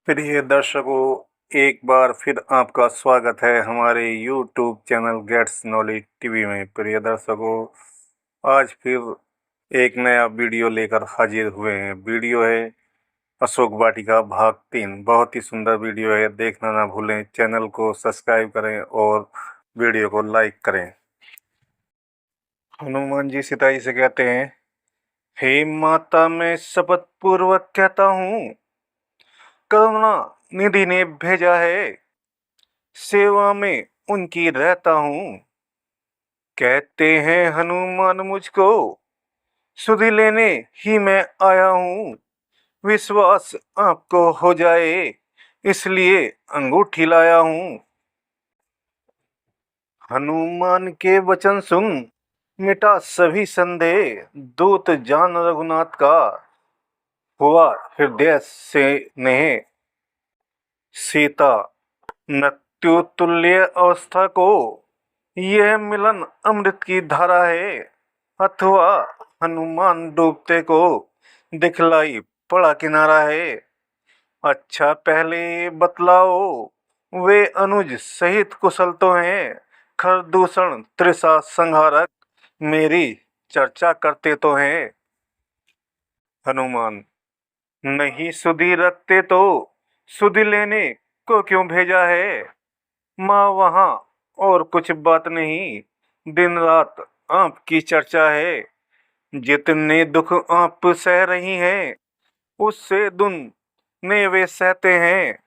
प्रिय दर्शकों, एक बार फिर आपका स्वागत है हमारे YouTube channel gets knowledge TV में। प्रिय दर्शकों, आज फिर एक नया वीडियो लेकर हाजिर हुए हैं। वीडियो है अशोक वाटिका भाग 3। बहुत ही सुंदर वीडियो है, देखना ना भूलें। चैनल को सब्सक्राइब करें और वीडियो को लाइक करें। हनुमान जी सीता जी से कहते हैं, हे माता, मैं शपथ पूर्वक कहता हूँ, करुणा निधि ने भेजा है, सेवा में उनकी रहता हूँ। कहते हैं हनुमान मुझको, सुधि लेने ही मैं आया हूँ। विश्वास आपको हो जाए, इसलिए अंगूठी लाया हूँ। हनुमान के वचन सुन, मिटा सभी संदेह। दूत जान रघुनाथ का, हुआ हृदय से नेह। सीता मृत्यु तुल्य अवस्था को, यह मिलन अमृत की धारा है। अथवा हनुमान डूबते को, दिखलाई पड़ा किनारा है। अच्छा पहले बतलाओ, वे अनुज सहित कुशल तो हैं। खरदूषण त्रिषा संहारक, मेरी चर्चा करते तो हैं। हनुमान, नहीं सुधि रखते तो सुधि लेने को क्यों भेजा है। माँ वहाँ और कुछ बात नहीं, दिन रात आपकी चर्चा है। जितने दुख आप सह रही हैं, उससे दुगने वे सहते हैं।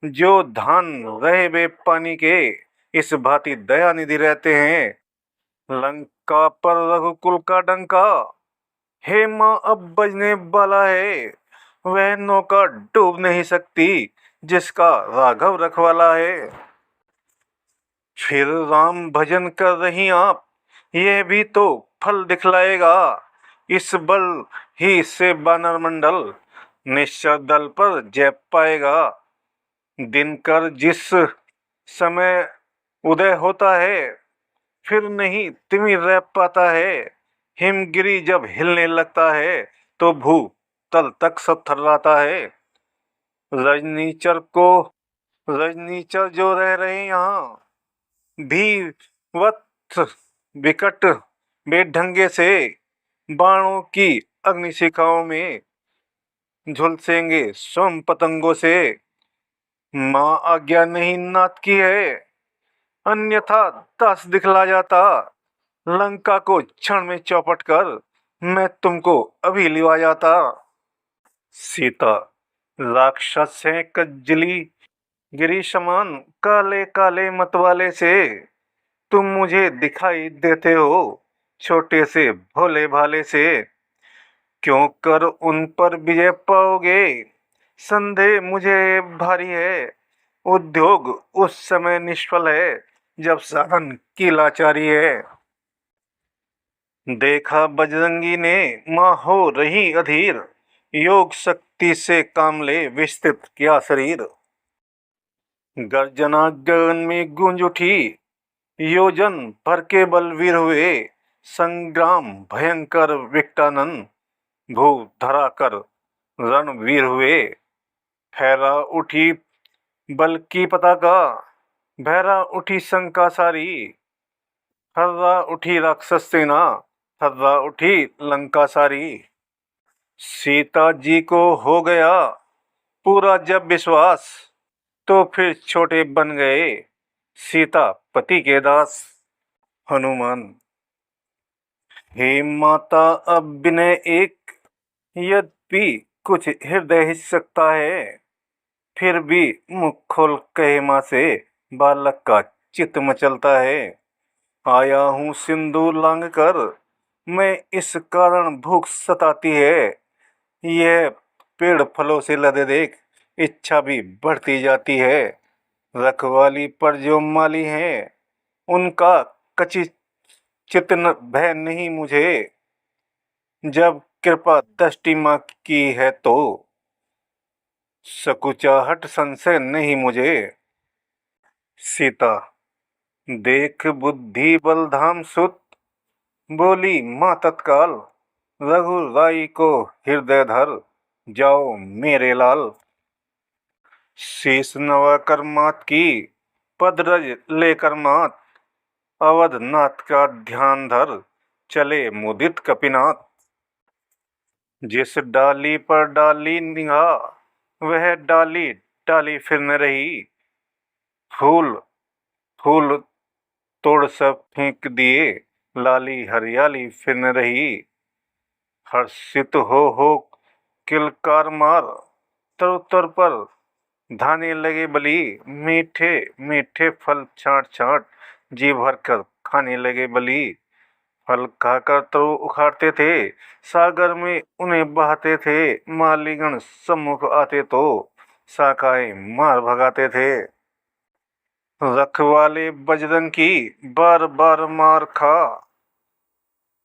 जो धान रहे वे पानी के, इस भांति दया निधि रहते हैं। लंका पर रघुकुल का डंका, हे माँ अब बजने वाला है। वह नौका डूब नहीं सकती, जिसका राघव रखवाला है। फिर राम भजन कर रही आप, यह भी तो फल दिखलाएगा। इस बल ही से वानर मंडल, निश्चर दल पर जय पाएगा। दिनकर जिस समय उदय होता है, फिर नहीं तिमिर रह पाता है। हिमगिरी जब हिलने लगता है, तो भू तल तक सब थर्राता है। रजनीचर जो रह रहे यहाँ, भी वत्स विकट बेढंगे से, बाणों की अग्निशिखाओं में झुलसेंगे स्वयं पतंगों से। माँ आज्ञा नहीं नाथ की है, अन्यथा दास दिखला जाता। लंका को क्षण में चौपट कर, मैं तुमको अभी लिवा जाता। सीता, राक्षस हैं कज्जली गिरी समान, काले काले मतवाले से। तुम मुझे दिखाई देते हो, छोटे से भोले भाले से। क्यों कर उन पर विजय पाओगे, संदेह मुझे भारी है। उद्योग उस समय निष्फल है, जब साधन की लाचारी है। देखा बजरंगी ने, माँ हो रही अधीर। योग शक्ति से काम ले, विस्तृत किया शरीर। गर्जना गगन में गूंज उठी, योजन भर के बलवीर हुए। संग्राम भयंकर विकटानन, भू धरा कर रणवीर हुए। फहरा उठी बल की पताका, भैरा उठी शंका सारी। हर्रा उठी राक्षस सेना, हर्रा उठी लंका सारी। सीता जी को हो गया पूरा जब विश्वास, तो फिर छोटे बन गए सीता पति के दास। हनुमान, हे माता अब विनय एक, यद्यपि कुछ हृदय हिच सकता है। फिर भी मुख खोल कहे माँ से, बालक का चित्त मचलता है। आया हूँ सिंदूर लांग कर, मैं इस कारण भूख सताती है। यह पेड़ फलों से लदे देख, इच्छा भी बढ़ती जाती है। रखवाली पर जो माली हैं, उनका कची चित्त भय नहीं मुझे। जब कृपा दृष्टि माँ की है तो, सकुचाहट संशय नहीं मुझे। सीता, देख बुद्धि बलधाम सुत, बोली माँ तत्काल। रघुराई को हृदय धर, जाओ मेरे लाल। शीश नवाकर मात की पदरज लेकर मात, अवधनाथ का ध्यान धर चले मुदित कपिनाथ। जिस डाली पर डाली निगाह वह डाली डाली फिर न रही, फूल फूल तोड़ सब फेंक दिए, लाली हरियाली फिर न रही। हर्षित हो किलकार मार, तर तर पर धाने लगे बली, मीठे मीठे फल छांट छांट जी भर कर खाने लगे बली। फल खाकर तो उखाड़ते थे, सागर में उन्हें बहाते थे, मालीगण सम्मुख आते तो शाखाएं मार भगाते थे। रखवाले बजरंग की बार बार मार खा,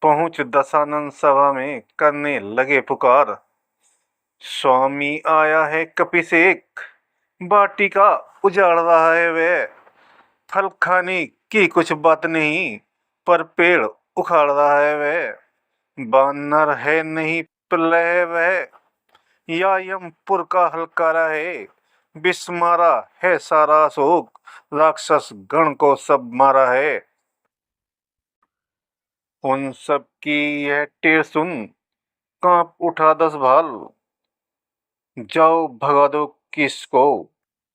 पहुंच दशानन सभा में करने लगे पुकार। स्वामी आया है कपिसेक, वाटिका उजाड़ रहा है वह, फल खाने की कुछ बात नहीं, पर पेड़ उखाड़ रहा है वह। बानर है नहीं प्रलय वह, या यमपुर का हलकारा है, विष मारा है सारा अशोक, राक्षस गण को सब मारा है। उन सब की यह टेर सुन कांप उठा 10 भाल, जाओ भगा दो किसको,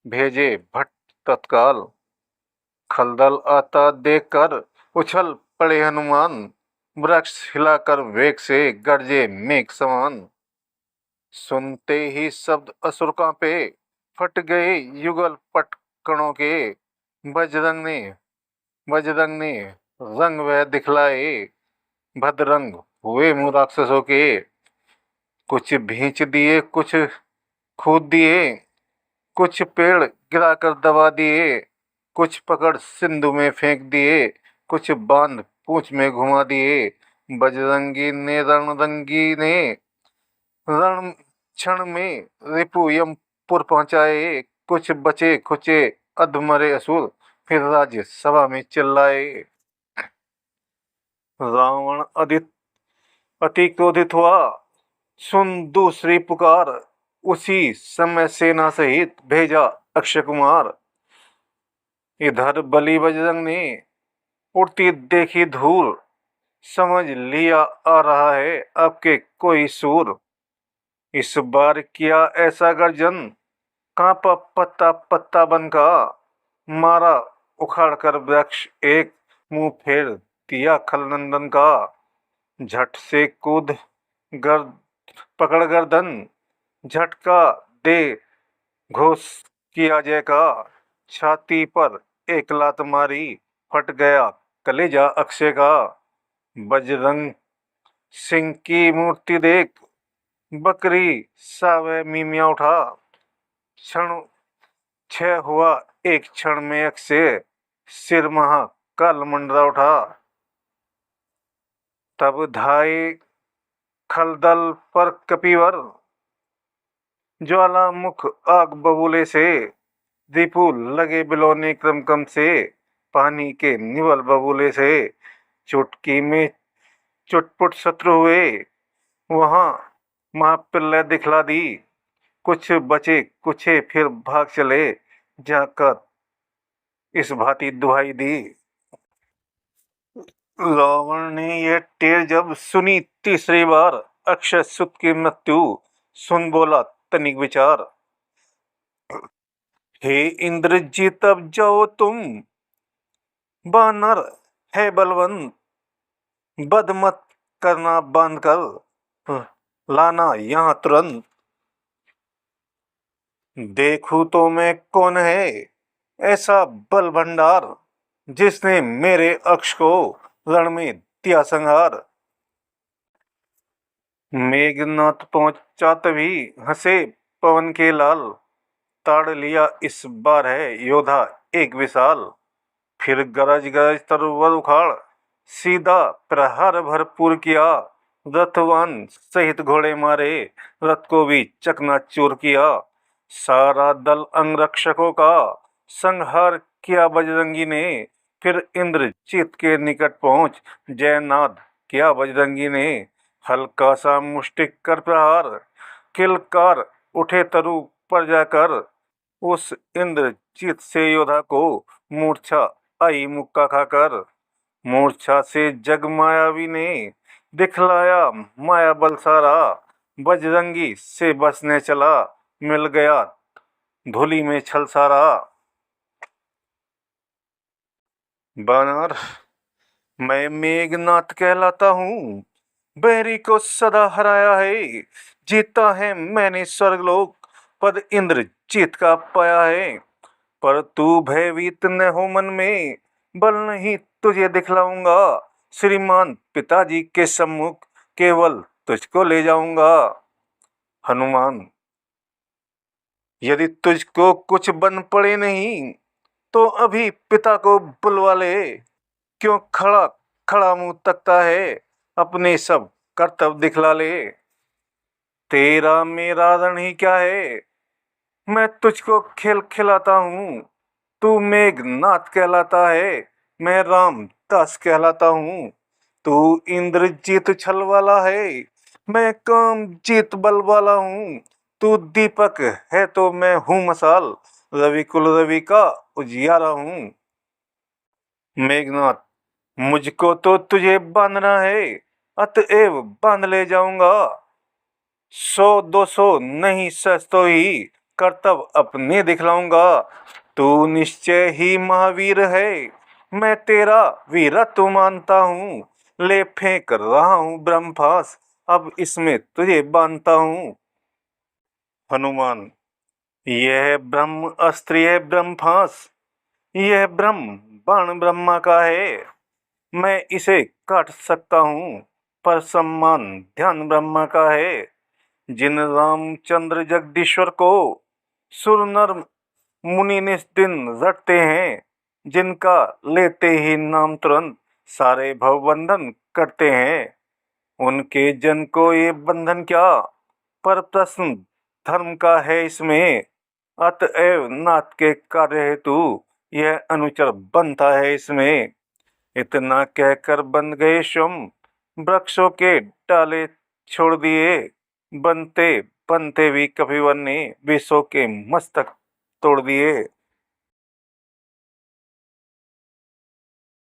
भेजे भट्ट तत्काल। खलदल आता देखकर उछल पड़े हनुमान, वृक्ष हिलाकर वेग से गरजे मेघ समान। सुनते ही शब्द असुर कांपे, फट गए युगल पट कणों के, बजरंग ने बजरंग ने रंग वह दिखलाए, भद्रंग हुए मुँह राक्षसों के। कुछ भींच दिए कुछ खूद दिए, कुछ पेड़ गिराकर दबा दिए, कुछ पकड़ सिंधु में फेंक दिए, कुछ बांध पूंछ में घुमा दिए। बजरंगी ने रणरंगी ने रण क्षण में रिपु यमपुर पहुंचाए, कुछ बचे खुचे अधमरे असुर फिर राज्य सभा में चिल्लाए। रावण अति क्रोधित हुआ, सुन दूसरी पुकार, उसी समय सेना सहित भेजा अक्षय कुमार। इधर बलि बजरंग ने उड़ती देखी धूल, समझ लिया आ रहा है आपके कोई सूर। इस बार किया ऐसा गर्जन, कांपा पत्ता पत्ता बनका, मारा उखाड़ कर वृक्ष एक, मुंह फेर दिया खलनंदन का। झट से कूद गर पकड़ गर्दन, झटका दे घोष किया जय का, छाती पर एक लात मारी, फट गया कलेजा अक्षय का। बजरंग सिंह की मूर्ति देख, बकरी सा वह मीमिया उठा, क्षण क्षय हुआ एक क्षण में अक्षय, सिर महा काल मंडरा उठा। तब धाये खलदल पर कपिवर, ज्वालामुख आग बबूले से, दीपू लगे बिलौने क्रम से, पानी के निवल बबूले से। चुटकी में चुटपुट शत्रु हुए, वहां महाप्रलय दिखला दी, कुछ बचे कुछे फिर भाग चले, जाकर इस भांति दुहाई दी। रावण ने यह टेर जब सुनी तीसरी बार, अक्षय सुत की मृत्यु सुन बोला तनिक विचार। हे इंद्रजीत अब जाओ तुम, बानर है बलवंत, बध मत करना बांध कर, लाना यहाँ तुरंत। देखूं तो मैं कौन है ऐसा बल भंडार, जिसने मेरे अक्ष को रण में दिया संहार। मेघनाथ पहुंचा तभी हंसे पवन के लाल, ताड़ लिया इस बार है योद्धा एक विशाल। फिर गरज गरज तरुवर उखाड़, सीधा प्रहार भरपूर किया, रथवान सहित घोड़े मारे, रथ को भी चकनाचूर किया। सारा दल अंगरक्षकों का संहार किया बजरंगी ने, फिर इंद्रजीत के निकट पहुंच जयनाद किया बजरंगी ने। हल्का सा मुष्टिक कर प्रहार, किलकार उठे तरु पर जाकर, उस इंद्रजीत से योद्धा को मूर्छा आई मुक्का खाकर। मूर्छा से जग मायावी ने दिखलाया माया बल सारा। बजरंगी से बसने चला, मिल गया धूलि में छल सारा। बानर, मैं मेघनाथ कहलाता हूँ, बैरी को सदा हराया है। जीता है मैंने स्वर्गलोक, पद इंद्रजीत का पाया है। पर तू भयभीत न हो मन में, बल नहीं तुझे दिखलाऊंगा। श्रीमान पिताजी के सम्मुख केवल तुझको ले जाऊंगा। हनुमान, यदि तुझको कुछ बन पड़े नहीं, तो अभी पिता को बुलवा ले। क्यों खड़ा खड़ा मुंह तकता है, अपने सब कर्तव्य दिखला ले। तेरा मेरा रण ही क्या है, मैं तुझको खेल खिलाता हूँ। तू मेघनाथ कहलाता है, मैं रामदास कहलाता हूँ। तू इंद्रजीत छल वाला है, मैं कामजीत बल वाला हूँ। तू दीपक है तो मैं हूँ मशाल, रवि कुल रवि का उजियारा हूँ। मेघनाथ, मुझको तो तुझे बांधना है, अतएव बांध ले जाऊंगा। 100-200 नहीं, सच तो ही कर्तव्य अपने दिखलाऊंगा। तू निश्चय ही महावीर है, मैं तेरा वीरत्व मानता हूँ। ले फेंक रहा हूँ ब्रह्मास्त्र, अब इसमें तुझे बांधता हूँ। हनुमान, यह ब्रह्म अस्त्र, यह ब्रह्मास्त्र, यह ब्रह्म बाण ब्रह्मा का है। मैं इसे काट सकता हूँ, पर सम्मान ध्यान ब्रह्मा का है। जिन रामचंद्र जगदीश्वर को सुर नर मुनि निस दिन रटते हैं, जिनका लेते ही नाम तुरंत सारे भवबंधन कटते हैं। उनके जन को ये बंधन क्या, पर प्रश्न धर्म का है इसमें। अतएव नाथ के कार्य हेतु यह अनुचर बनता है इसमें। इतना कहकर बन गए स्वयं, वृक्षों के डाले छोड़ दिए। बनते बनते भी कपिवर ने विषों के मस्तक तोड़ दिए।